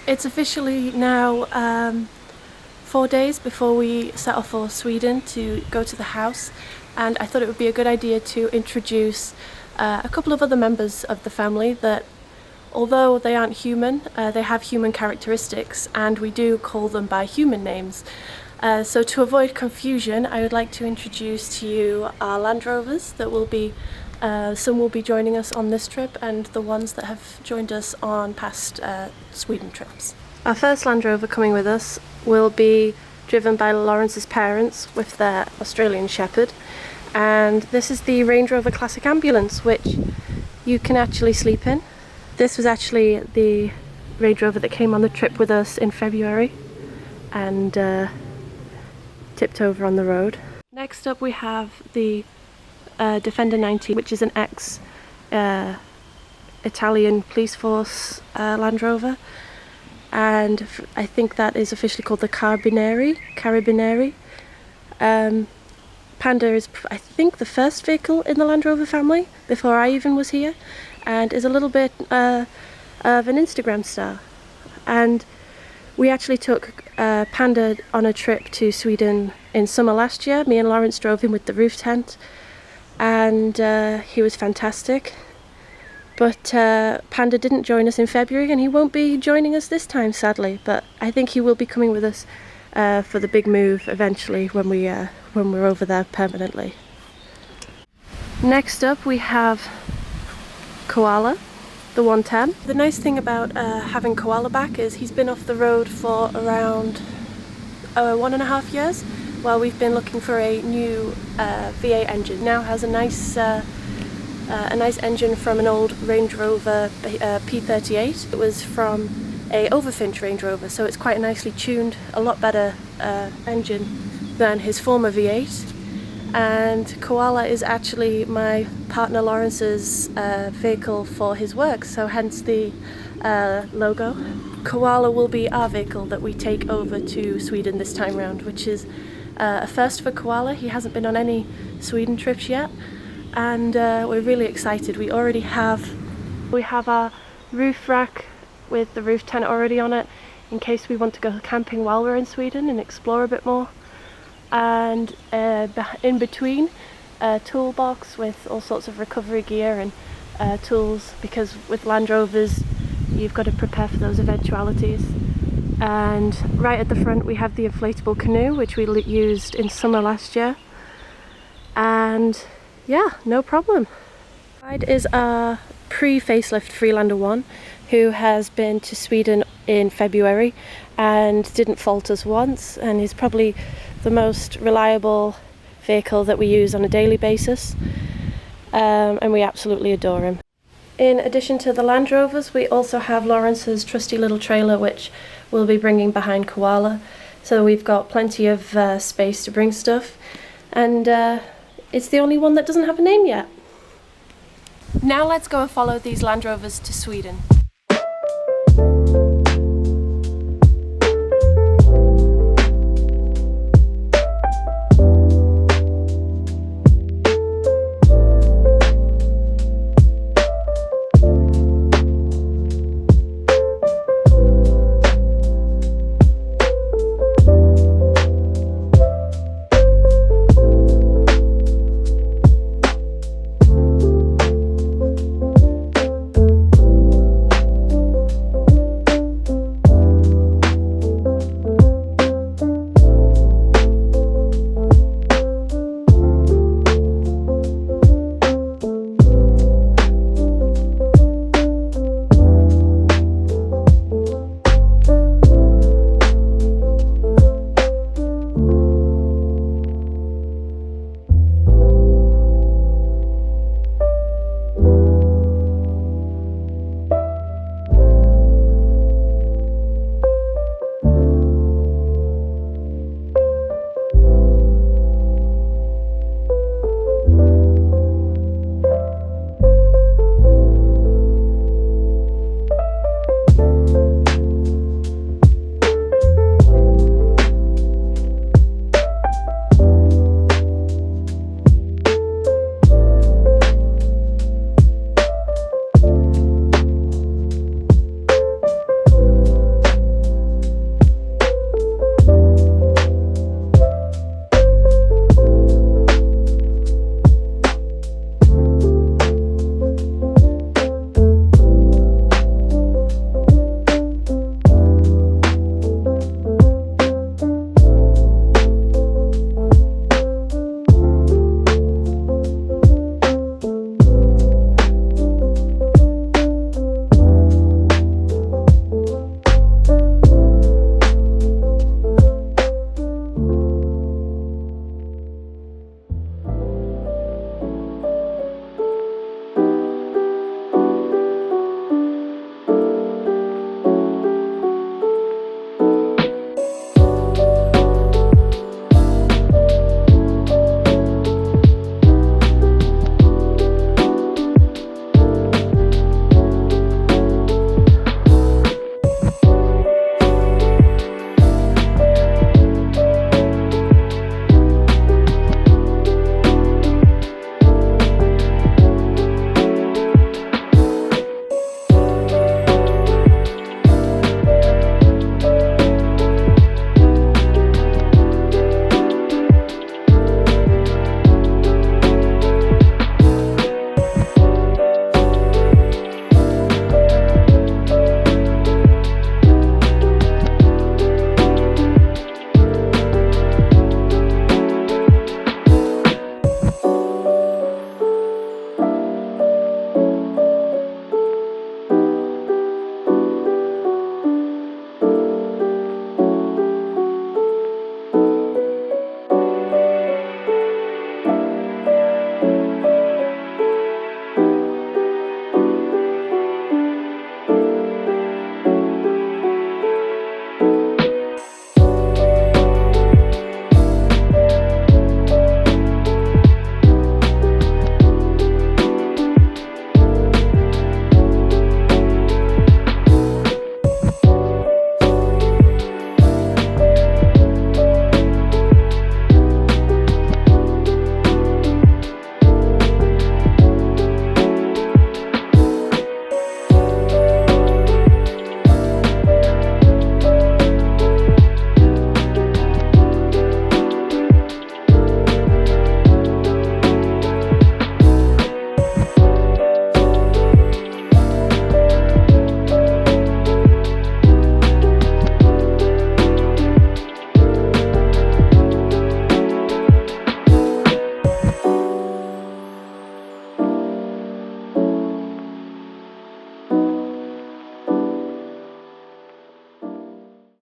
It's officially now 4 days before we set off for Sweden to go to the house, and I thought it would be a good idea to introduce a couple of other members of the family that, although they aren't human, they have human characteristics, and we do call them by human names. So to avoid confusion, I would like to introduce to you our Land Rovers that will be some will be joining us on this trip, and the ones that have joined us on past Sweden trips. Our first Land Rover coming with us will be driven by Lawrence's parents with their Australian Shepherd, and this is the Range Rover Classic Ambulance, which you can actually sleep in. This was actually the Range Rover that came on the trip with us in February and tipped over on the road. Next up we have the Defender 19, which is an ex-Italian police force Land Rover, and I think that is officially called the Carabinieri. Panda is, I think, the first vehicle in the Land Rover family before I even was here, and is a little bit of an Instagram star. And we actually took Panda on a trip to Sweden in summer last year. Me and Lawrence drove him with the roof tent, and he was fantastic. But Panda didn't join us in February, and he won't be joining us this time, sadly. But I think he will be coming with us for the big move eventually when we're over there permanently. Next up we have Koala, the 110. The nice thing about having Koala back is he's been off the road for around 1.5 years while we've been looking for a new V8 engine. Now has a nice engine from an old Range Rover P38. It was from a Overfinch Range Rover, so it's quite a nicely tuned, a lot better engine than his former V8. And Koala is actually my partner Lawrence's vehicle for his work, so hence the logo. Koala will be our vehicle that we take over to Sweden this time round, which is a first for Koala. He hasn't been on any Sweden trips yet, and we're really excited. We have our roof rack with the roof tent already on it in case we want to go camping while we're in Sweden and explore a bit more. And in between, a toolbox with all sorts of recovery gear and tools, because with Land Rovers you've got to prepare for those eventualities. And right at the front we have the inflatable canoe, which we used in summer last year, and yeah, no problem. Side is our pre-facelift Freelander 1, who has been to Sweden in February and didn't fault us once, and is probably the most reliable vehicle that we use on a daily basis, and we absolutely adore him. In addition to the Land Rovers, we also have Lawrence's trusty little trailer, which we'll be bringing behind Koala, so we've got plenty of space to bring stuff, and it's the only one that doesn't have a name yet. Now let's go and follow these Land Rovers to Sweden.